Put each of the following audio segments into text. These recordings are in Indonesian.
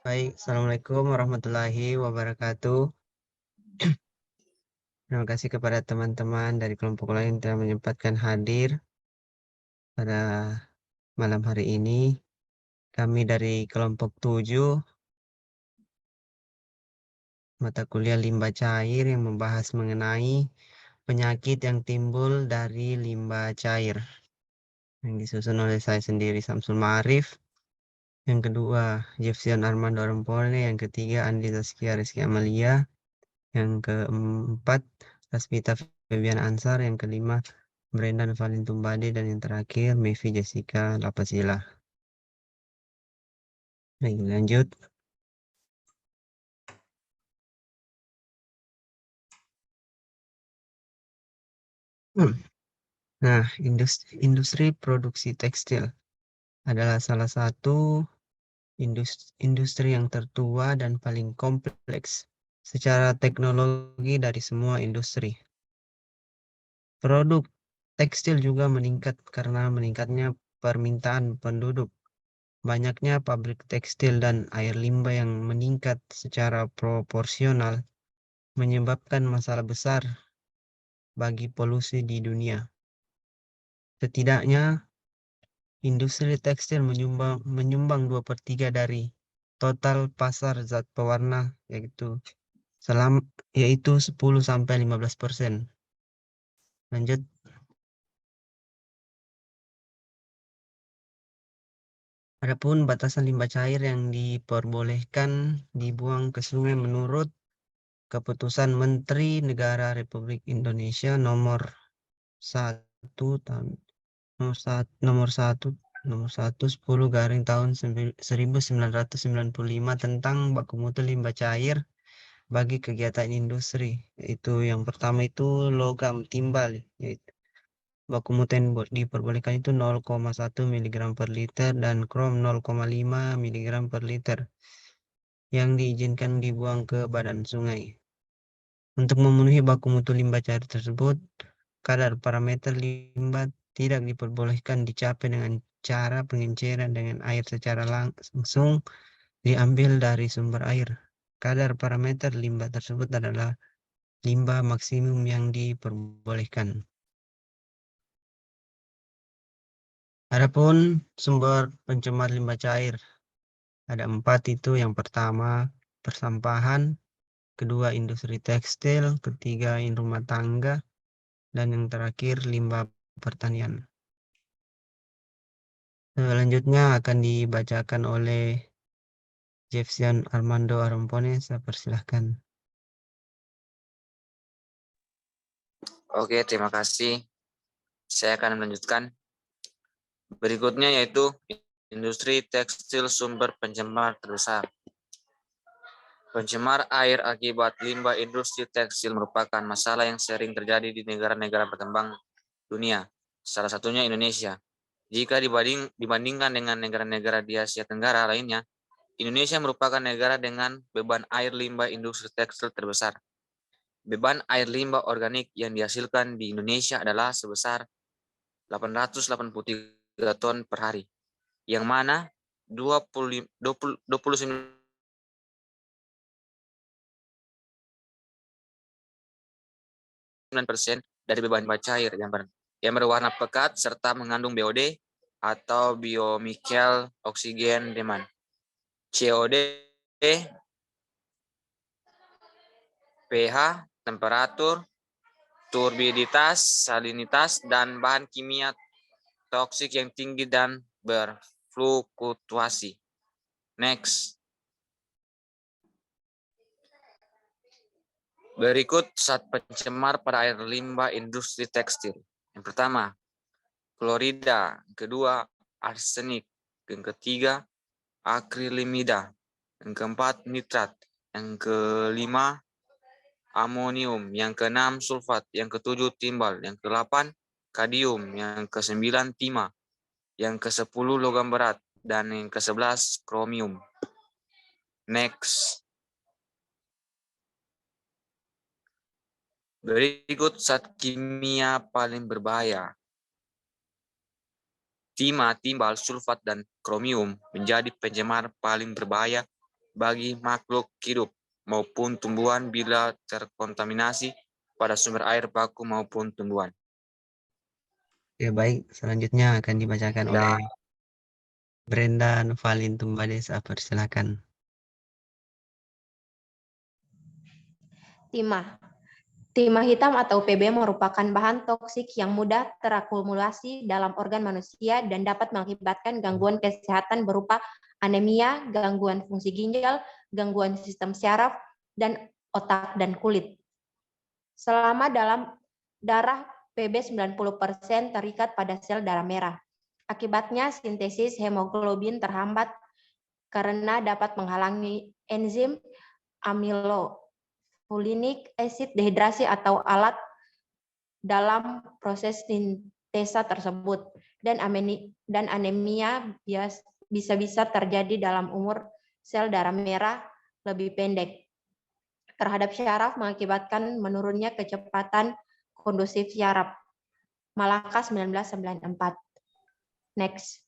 Baik, Assalamualaikum warahmatullahi wabarakatuh. Terima kasih kepada teman-teman dari kelompok lain yang telah menyempatkan hadir pada malam hari ini. Kami dari kelompok 7, mata kuliah limbah cair yang membahas mengenai penyakit yang timbul dari limbah cair. Yang disusun oleh saya sendiri, Samsul Ma'arif. Yang kedua, Jefferson Armando Rompone. Yang ketiga, Andi Zaskia Rizky Amalia. Yang keempat, Tasmita Febian Ansar. Yang kelima, Brendan Valentumbade. Dan yang terakhir, Mevi Jessica Lapasila. Baik, lanjut. Nah, industri produksi tekstil adalah salah satu industri yang tertua dan paling kompleks secara teknologi dari semua industri. Produk tekstil juga meningkat karena meningkatnya permintaan penduduk. Banyaknya pabrik tekstil dan air limbah yang meningkat secara proporsional menyebabkan masalah besar bagi polusi di dunia. Setidaknya, industri tekstil menyumbang 2/3 dari total pasar zat pewarna, yaitu 10-15%. Lanjut. Adapun batasan limbah cair yang diperbolehkan dibuang ke sungai menurut Keputusan Menteri Negara Republik Indonesia satu tahun nomor satu nomor 10 garing tahun 1995 tentang baku mutu limbah cair bagi kegiatan industri. Itu yang pertama itu logam timbal, yaitu baku mutu yang diperbolehkan itu 0,1 miligram per liter dan krom 0,5 miligram per liter yang diizinkan dibuang ke badan sungai. Untuk memenuhi baku mutu limbah cair tersebut, kadar parameter limbah tidak diperbolehkan dicapai dengan cara pengenceran dengan air secara langsung diambil dari sumber air. Kadar parameter limbah tersebut adalah limbah maksimum yang diperbolehkan. Adapun sumber pencemar limbah cair ada 4 itu. Yang pertama, persampahan, kedua industri tekstil, ketiga rumah tangga, dan yang terakhir limbah pertanian. Selanjutnya akan dibacakan oleh Jefferson Armando Arompone. Saya persilahkan. Oke, terima kasih. Saya akan melanjutkan. Berikutnya yaitu industri tekstil sumber pencemar terbesar. Pencemar air akibat limbah industri tekstil merupakan masalah yang sering terjadi di negara-negara berkembang dunia, salah satunya Indonesia. Jika dibandingkan dengan negara-negara di Asia Tenggara lainnya, Indonesia merupakan negara dengan beban air limbah industri tekstil terbesar. Beban air limbah organik yang dihasilkan di Indonesia adalah sebesar 883 ton per hari, yang mana 29% dari beban limbah cair yang berwarna pekat serta mengandung BOD atau biochemical oxygen demand. COD, pH, temperatur, turbiditas, salinitas, dan bahan kimia toksik yang tinggi dan berfluktuasi. Next. Berikut zat pencemar pada air limbah industri tekstil. Yang pertama, klorida. Yang kedua, arsenik. Yang ketiga, akrilimida. Yang keempat, nitrat. Yang kelima, amonium. Yang keenam, sulfat. Yang ketujuh, timbal. Yang kedelapan, kadium. Yang kesembilan, timah. Yang kesepuluh, logam berat. Dan yang kesebelas, kromium. Next. Berikut zat kimia paling berbahaya. Timah, timbal, sulfat, dan kromium menjadi pencemar paling berbahaya bagi makhluk hidup maupun tumbuhan bila terkontaminasi pada sumber air baku maupun tumbuhan. Ya, baik, selanjutnya akan dibacakan Dan oleh Brenda Novalin Tumbades. Persilakan. Timah. Timah hitam atau PB merupakan bahan toksik yang mudah terakumulasi dalam organ manusia dan dapat mengakibatkan gangguan kesehatan berupa anemia, gangguan fungsi ginjal, gangguan sistem syaraf, dan otak dan kulit. Selama dalam darah PB 90% terikat pada sel darah merah. Akibatnya sintesis hemoglobin terhambat karena dapat menghalangi enzim amilofulinic acid dehidrasi atau alat dalam proses sintesa tersebut, dan anemia bisa terjadi dalam umur sel darah merah lebih pendek terhadap syaraf, mengakibatkan menurunnya kecepatan kondusif syaraf. Malaka 1994. Next.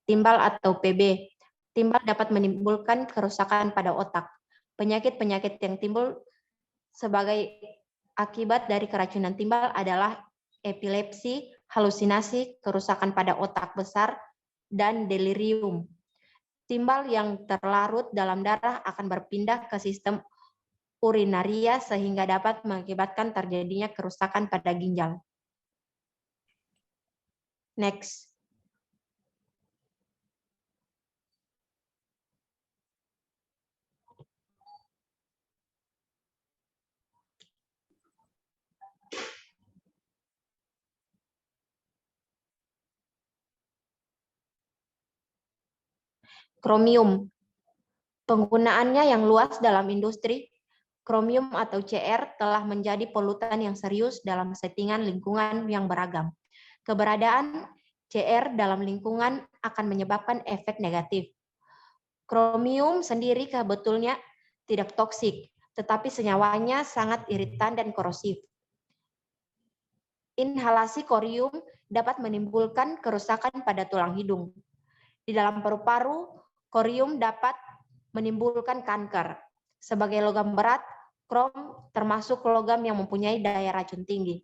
Timbal atau PB. Timbal dapat menimbulkan kerusakan pada otak. Penyakit-penyakit yang timbul sebagai akibat dari keracunan timbal adalah epilepsi, halusinasi, kerusakan pada otak besar, dan delirium. Timbal yang terlarut dalam darah akan berpindah ke sistem urinaria sehingga dapat mengakibatkan terjadinya kerusakan pada ginjal. Next. Kromium. Penggunaannya yang luas dalam industri, kromium atau CR telah menjadi polutan yang serius dalam settingan lingkungan yang beragam. Keberadaan CR dalam lingkungan akan menyebabkan efek negatif. Kromium sendiri sebetulnya tidak toksik, tetapi senyawanya sangat iritan dan korosif. Inhalasi korium dapat menimbulkan kerusakan pada tulang hidung. Di dalam paru-paru, korium dapat menimbulkan kanker. Sebagai logam berat, krom termasuk logam yang mempunyai daya racun tinggi.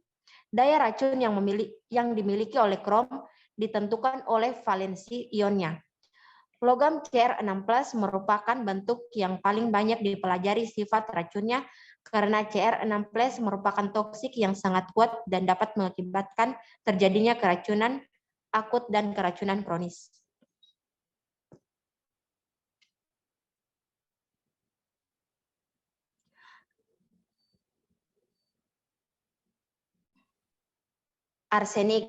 Daya racun yang dimiliki oleh krom ditentukan oleh valensi ionnya. Logam Cr6+ merupakan bentuk yang paling banyak dipelajari sifat racunnya karena Cr6+ merupakan toksik yang sangat kuat dan dapat mengakibatkan terjadinya keracunan akut dan keracunan kronis. Arsenik.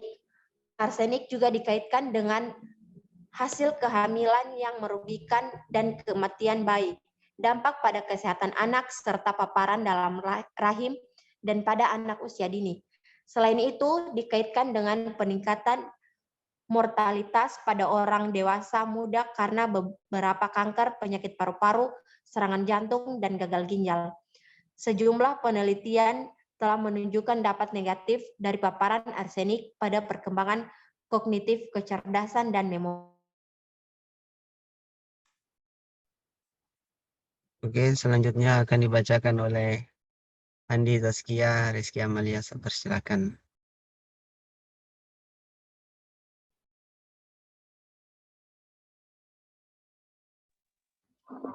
Arsenik juga dikaitkan dengan hasil kehamilan yang merugikan dan kematian bayi, dampak pada kesehatan anak, serta paparan dalam rahim dan pada anak usia dini. Selain itu, dikaitkan dengan peningkatan mortalitas pada orang dewasa muda karena beberapa kanker, penyakit paru-paru, serangan jantung, dan gagal ginjal. Sejumlah penelitian telah menunjukkan dampak negatif dari paparan arsenik pada perkembangan kognitif, kecerdasan, dan memori. Oke, selanjutnya akan dibacakan oleh Andi Zaskia Rizky Amalia. Persilakan.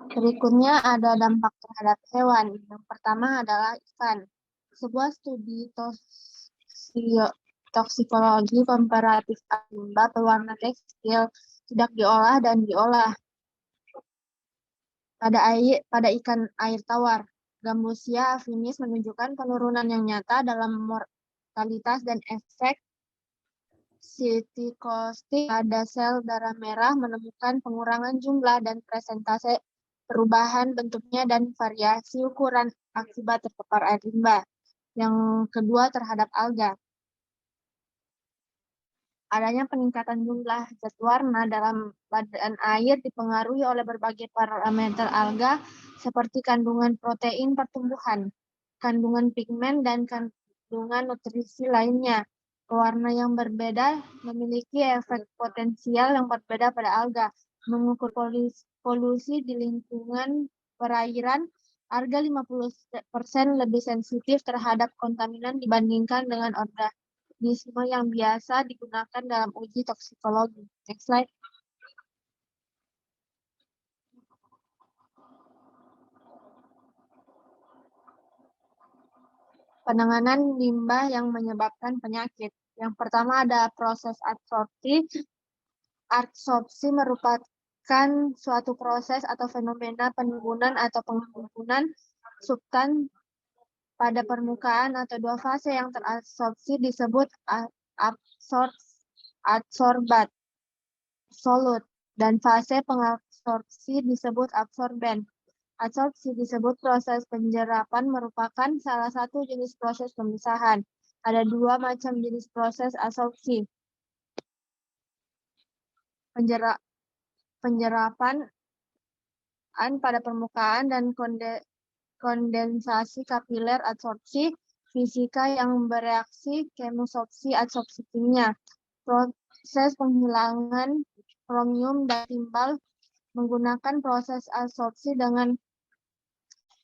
Berikutnya ada dampak terhadap hewan. Yang pertama adalah ikan. Sebuah studi toksikologi komparatif limbah pewarna tekstil tidak diolah dan diolah pada ikan air tawar. Gambusia affinis menunjukkan penurunan yang nyata dalam mortalitas dan efek sitikostik pada sel darah merah, menemukan pengurangan jumlah dan presentase perubahan bentuknya dan variasi ukuran akibat terpapar air limbah. Yang kedua terhadap alga. Adanya peningkatan jumlah zat warna dalam badan air dipengaruhi oleh berbagai parameter alga seperti kandungan protein pertumbuhan, kandungan pigmen, dan kandungan nutrisi lainnya. Warna yang berbeda memiliki efek potensial yang berbeda pada alga. mengukur polusi di lingkungan perairan, Arga 50% lebih sensitif terhadap kontaminan dibandingkan dengan organisme yang biasa digunakan dalam uji toksikologi. Next slide. Penanganan limbah yang menyebabkan penyakit. Yang pertama ada proses adsorpsi. Adsorpsi merupakan suatu proses atau fenomena penimbunan atau penghimpunan substan pada permukaan atau dua fase yang teradsorpsi disebut adsorbat, solut, dan fase pengabsorpsi disebut absorben. Adsorpsi disebut proses penjerapan merupakan salah satu jenis proses pemisahan. Ada dua macam jenis proses adsorpsi. Penjerapan pada permukaan dan kondensasi kapiler adsorpsi fisika yang bereaksi kemosorpsi adsorpsi kimia. Proses penghilangan kromium dan timbal menggunakan proses adsorpsi dengan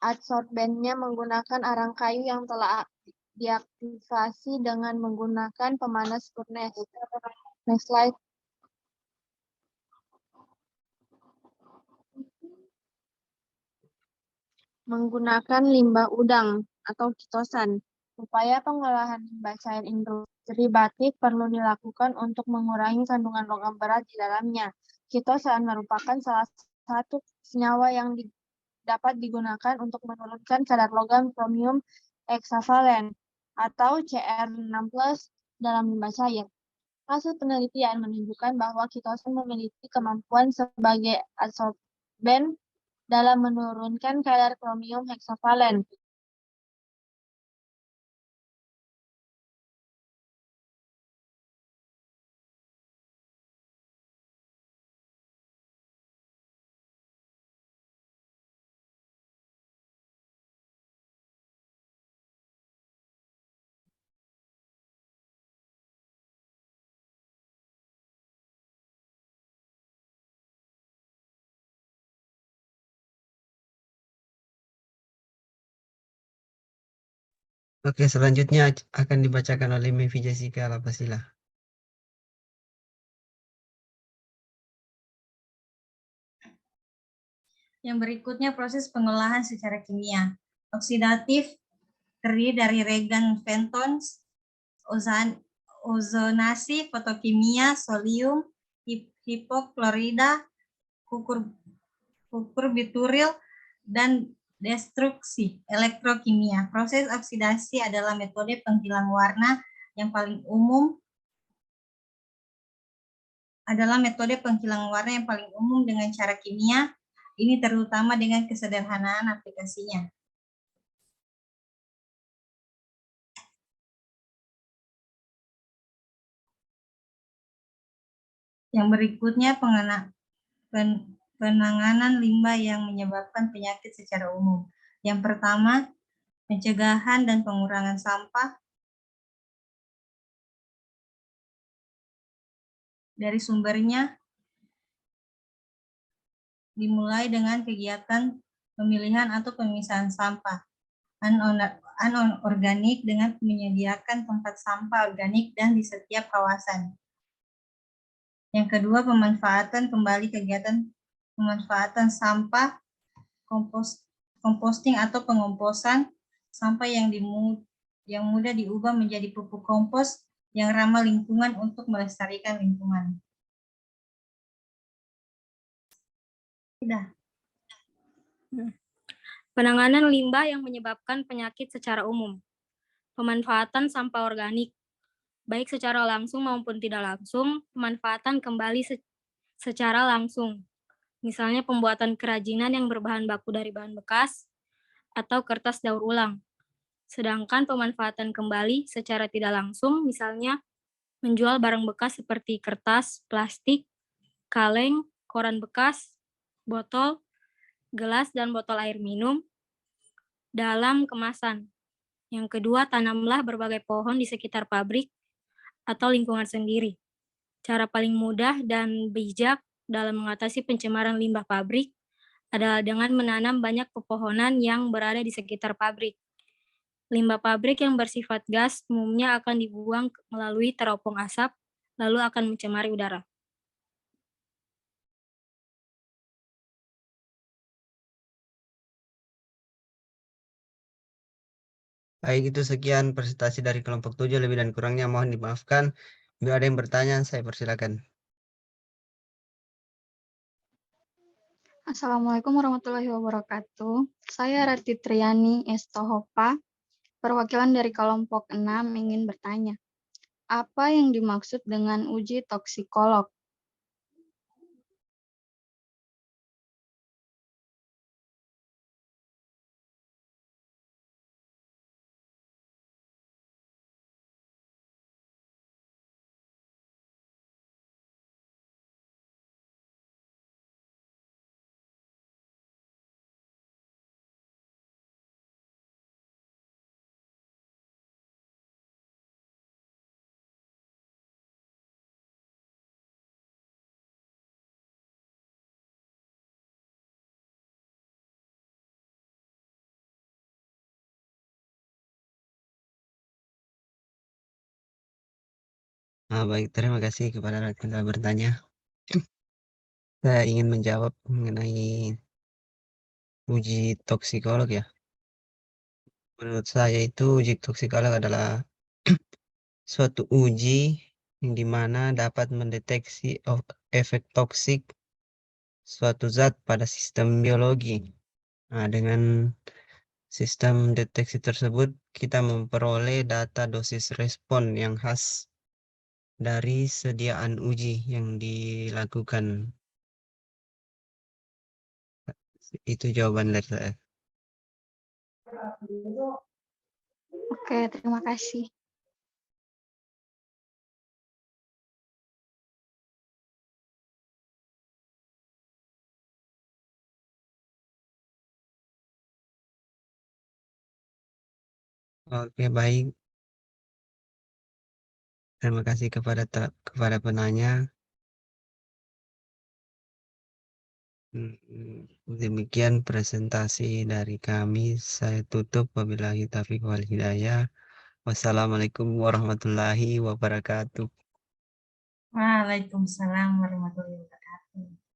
adsorbennya menggunakan arang kayu yang telah diaktifasi dengan menggunakan pemanas furnace. Next slide. Menggunakan limbah udang atau kitosan. Upaya pengolahan limbah cair industri batik perlu dilakukan untuk mengurangi kandungan logam berat di dalamnya. Kitosan merupakan salah satu senyawa yang dapat digunakan untuk menurunkan kadar logam kromium hexavalen atau Cr6+ dalam limbah cair. Hasil penelitian menunjukkan bahwa kitosan memiliki kemampuan sebagai adsorben dalam menurunkan kadar kromium hexavalen. Oke, selanjutnya akan dibacakan oleh Mevi Jessica Lapasila. Yang berikutnya proses pengolahan secara kimia. Oksidatif terdiri dari reagen Fentons, ozonasi, fotokimia, solium, hipoklorida, kukur bituril, dan destruksi elektrokimia. Proses oksidasi adalah metode penghilang warna yang paling umum dengan cara kimia. Ini terutama dengan kesederhanaan aplikasinya. Yang berikutnya penanganan limbah yang menyebabkan penyakit secara umum. Yang pertama, pencegahan dan pengurangan sampah dari sumbernya, dimulai dengan kegiatan pemilihan atau pemisahan sampah anorganik dengan menyediakan tempat sampah organik dan di setiap kawasan. Yang kedua, kegiatan pemanfaatan sampah, composting atau pengomposan sampah yang mudah diubah menjadi pupuk kompos yang ramah lingkungan untuk melestarikan lingkungan. Penanganan limbah yang menyebabkan penyakit secara umum. Pemanfaatan sampah organik, baik secara langsung maupun tidak langsung, pemanfaatan kembali secara langsung. Misalnya pembuatan kerajinan yang berbahan baku dari bahan bekas atau kertas daur ulang. Sedangkan pemanfaatan kembali secara tidak langsung, misalnya menjual barang bekas seperti kertas, plastik, kaleng, koran bekas, botol, gelas, dan botol air minum dalam kemasan. Yang kedua, tanamlah berbagai pohon di sekitar pabrik atau lingkungan sendiri. Cara paling mudah dan bijak dalam mengatasi pencemaran limbah pabrik adalah dengan menanam banyak pepohonan yang berada di sekitar pabrik. Limbah pabrik yang bersifat gas umumnya akan dibuang melalui teropong asap, lalu akan mencemari udara. Baik, itu sekian presentasi dari kelompok 7. Lebih dan kurangnya mohon dimaafkan. Bila ada yang bertanya, saya persilakan. Assalamualaikum warahmatullahi wabarakatuh. Saya Rati Triani Estohopa, perwakilan dari kelompok 6 ingin bertanya. Apa yang dimaksud dengan uji toksikolog? Baik, terima kasih kepada Rati telah bertanya. Saya ingin menjawab mengenai uji toksikolog ya. Menurut saya itu uji toksikolog adalah suatu uji yang dimana dapat mendeteksi efek toksik suatu zat pada sistem biologi. Nah, dengan sistem deteksi tersebut kita memperoleh data dosis respon yang khas dari sediaan uji yang dilakukan. Itu jawaban dari saya. Oke, terima kasih. Oke, baik. Terima kasih kepada penanya. Demikian presentasi dari kami. Saya tutup. Wabillahi taufiq wal hidayah. Wassalamualaikum warahmatullahi wabarakatuh. Waalaikumsalam warahmatullahi wabarakatuh.